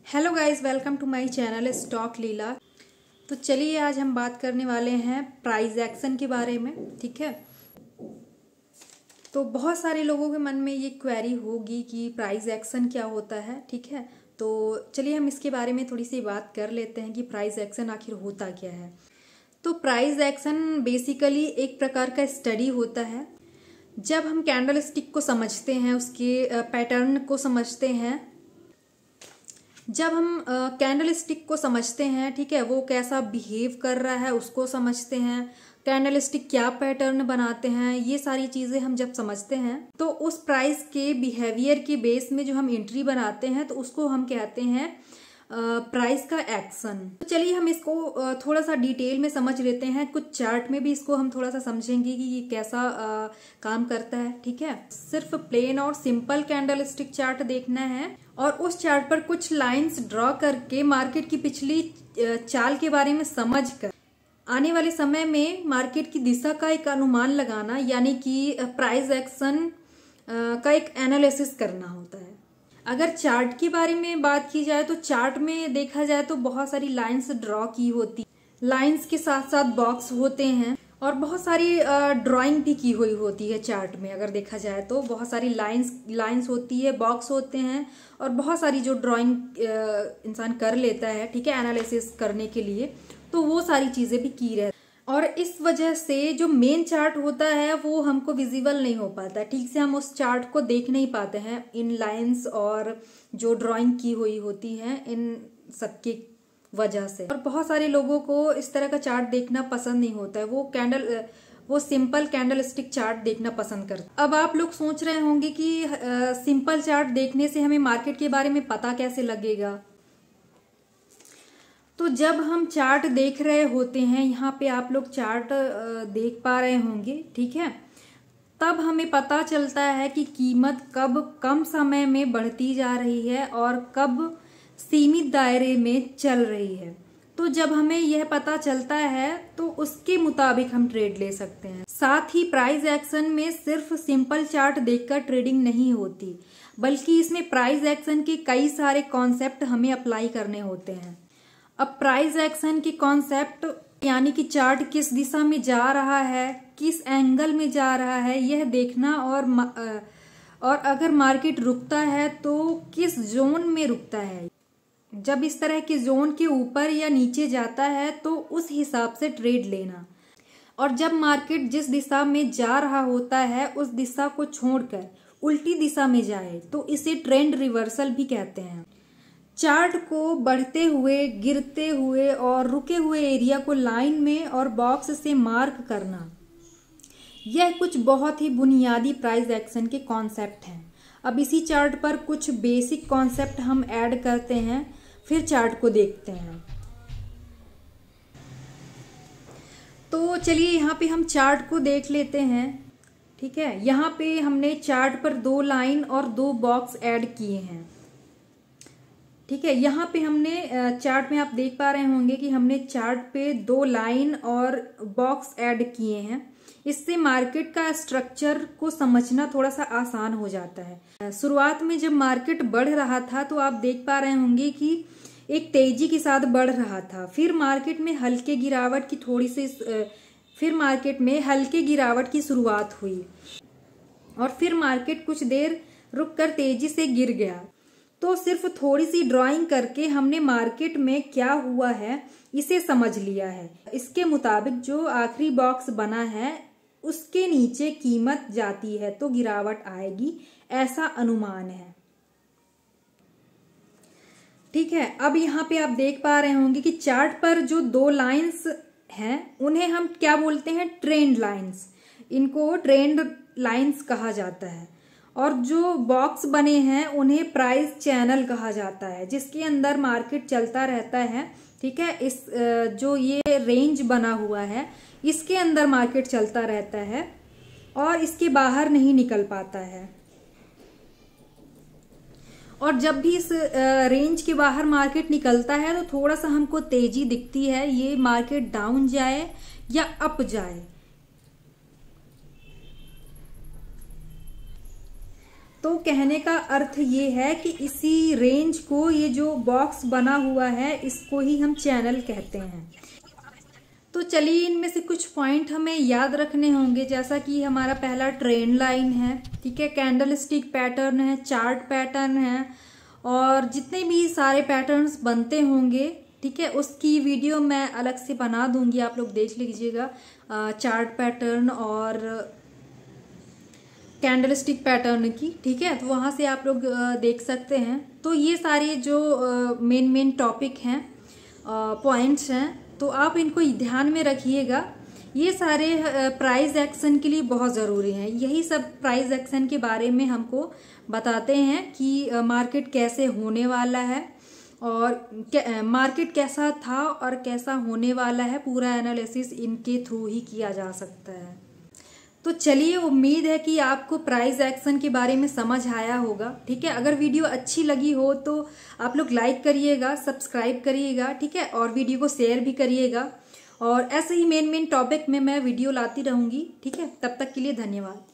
Hello guys, welcome to my channel stock Leela. तो चलिए आज हम बात करने वाले हैं प्राइस एक्शन के बारे में। ठीक है, तो बहुत सारे लोगों के मन में ये क्वेरी होगी कि प्राइस एक्शन क्या होता है। ठीक है, तो चलिए हम इसके बारे में थोड़ी सी बात कर लेते हैं कि प्राइस एक्शन आखिर होता क्या है। तो प्राइस एक्शन बेसिकली एक प्रकार का स्टडी होता है। जब हम कैंडल स्टिक को समझते हैं, उसके पैटर्न को समझते हैं, जब हम कैंडल स्टिक को समझते हैं, ठीक है, वो कैसा बिहेव कर रहा है उसको समझते हैं, कैंडल स्टिक क्या पैटर्न बनाते हैं, ये सारी चीजें हम जब समझते हैं तो उस प्राइस के बिहेवियर के बेस में जो हम एंट्री बनाते हैं तो उसको हम कहते हैं प्राइस का एक्शन। तो चलिए हम इसको थोड़ा सा डिटेल में समझ लेते हैं। कुछ चार्ट में भी इसको हम थोड़ा सा समझेंगे कि ये कैसा काम करता है। ठीक है, सिर्फ प्लेन और सिंपल कैंडल स्टिक चार्ट देखना है और उस चार्ट पर कुछ लाइंस ड्रॉ करके मार्केट की पिछली चाल के बारे में समझ कर आने वाले समय में मार्केट की दिशा का एक अनुमान लगाना, यानी कि प्राइस एक्शन का एक एनालिसिस करना होता है। अगर चार्ट के बारे में बात की जाए तो चार्ट में देखा जाए तो बहुत सारी लाइंस ड्रॉ की होती, लाइंस के साथ साथ बॉक्स होते हैं और बहुत सारी ड्राइंग भी की हुई होती है चार्ट में। अगर देखा जाए तो बहुत सारी लाइंस होती है, बॉक्स होते हैं और बहुत सारी जो ड्राइंग इंसान कर लेता है, ठीक है, एनालिसिस करने के लिए, तो वो सारी चीजें भी की रहती। और इस वजह से जो मेन चार्ट होता है वो हमको विजिबल नहीं हो पाता, ठीक से हम उस चार्ट को देख नहीं पाते हैं इन लाइंस और जो ड्राइंग की हुई होती है इन सबकी वजह से। और बहुत सारे लोगों को इस तरह का चार्ट देखना पसंद नहीं होता है, वो सिंपल कैंडल स्टिक चार्ट देखना पसंद करते। अब आप लोग सोच रहे होंगे कि सिंपल चार्ट देखने से हमें मार्केट के बारे में पता कैसे लगेगा। तो जब हम चार्ट देख रहे होते हैं, यहाँ पे आप लोग चार्ट देख पा रहे होंगे, ठीक है, तब हमें पता चलता है कि कीमत कब कम समय में बढ़ती जा रही है और कब सीमित दायरे में चल रही है। तो जब हमें यह पता चलता है तो उसके मुताबिक हम ट्रेड ले सकते हैं। साथ ही प्राइस एक्शन में सिर्फ सिंपल चार्ट देखकर ट्रेडिंग नहीं होती, बल्कि इसमें प्राइस एक्शन के कई सारे कॉन्सेप्ट हमें अप्लाई करने होते हैं। अब प्राइस एक्शन की कॉन्सेप्ट यानी कि चार्ट किस दिशा में जा रहा है, किस एंगल में जा रहा है, यह देखना और अगर मार्केट रुकता है तो किस जोन में रुकता है। जब इस तरह के जोन के ऊपर या नीचे जाता है तो उस हिसाब से ट्रेड लेना, और जब मार्केट जिस दिशा में जा रहा होता है उस दिशा को छोड़कर उल्टी दिशा में जाए तो इसे ट्रेंड रिवर्सल भी कहते हैं। चार्ट को बढ़ते हुए, गिरते हुए और रुके हुए एरिया को लाइन में और बॉक्स से मार्क करना, यह कुछ बहुत ही बुनियादी प्राइस एक्शन के कॉन्सेप्ट हैं। अब इसी चार्ट पर कुछ बेसिक कॉन्सेप्ट हम ऐड करते हैं, फिर चार्ट को देखते हैं। तो चलिए यहाँ पे हम चार्ट को देख लेते हैं। ठीक है, यहाँ पे हमने चार्ट पर 2 लाइन और 2 बॉक्स ऐड किए हैं। ठीक है, यहाँ पे हमने चार्ट में आप देख पा रहे होंगे कि हमने चार्ट पे 2 लाइन और बॉक्स ऐड किए हैं। इससे मार्केट का स्ट्रक्चर को समझना थोड़ा सा आसान हो जाता है। शुरुआत में जब मार्केट बढ़ रहा था तो आप देख पा रहे होंगे कि एक तेजी के साथ बढ़ रहा था, फिर मार्केट में हल्के गिरावट की शुरुआत हुई और फिर मार्केट कुछ देर रुककर तेजी से गिर गया। तो सिर्फ थोड़ी सी ड्राइंग करके हमने मार्केट में क्या हुआ है इसे समझ लिया है। इसके मुताबिक जो आखिरी बॉक्स बना है उसके नीचे कीमत जाती है तो गिरावट आएगी, ऐसा अनुमान है। ठीक है, अब यहाँ पे आप देख पा रहे होंगे कि चार्ट पर जो 2 लाइंस हैं उन्हें हम क्या बोलते हैं, ट्रेंड लाइंस। इनको ट्रेंड लाइंस कहा जाता है। और जो बॉक्स बने हैं उन्हें प्राइस चैनल कहा जाता है, जिसके अंदर मार्केट चलता रहता है। ठीक है, इस जो ये रेंज बना हुआ है इसके अंदर मार्केट चलता रहता है और इसके बाहर नहीं निकल पाता है। और जब भी इस रेंज के बाहर मार्केट निकलता है तो थोड़ा सा हमको तेजी दिखती है, ये मार्केट डाउन जाए या अप जाए। तो कहने का अर्थ ये है कि इसी रेंज को, ये जो बॉक्स बना हुआ है, इसको ही हम चैनल कहते हैं। तो चलिए इनमें से कुछ पॉइंट हमें याद रखने होंगे, जैसा कि हमारा पहला ट्रेंड लाइन है, ठीक है, कैंडल स्टिक पैटर्न है, चार्ट पैटर्न है, और जितने भी सारे पैटर्न्स बनते होंगे, ठीक है, उसकी वीडियो मैं अलग से बना दूंगी, आप लोग देख लीजिएगा। चार्ट पैटर्न और कैंडल स्टिक पैटर्न की, ठीक है, तो वहां से आप लोग देख सकते हैं। तो ये सारे जो मेन टॉपिक हैं, पॉइंट्स हैं, तो आप इनको ध्यान में रखिएगा। ये सारे प्राइस एक्शन के लिए बहुत ज़रूरी हैं। यही सब प्राइस एक्शन के बारे में हमको बताते हैं कि मार्केट कैसे होने वाला है और मार्केट कैसा था और कैसा होने वाला है, पूरा एनालिसिस इनके थ्रू ही किया जा सकता है। तो चलिए, उम्मीद है कि आपको प्राइस एक्शन के बारे में समझ आया होगा, ठीक है। अगर वीडियो अच्छी लगी हो तो आप लोग लाइक करिएगा, सब्सक्राइब करिएगा, ठीक है, और वीडियो को शेयर भी करिएगा। और ऐसे ही मेन टॉपिक में मैं वीडियो लाती रहूंगी, ठीक है। तब तक के लिए धन्यवाद।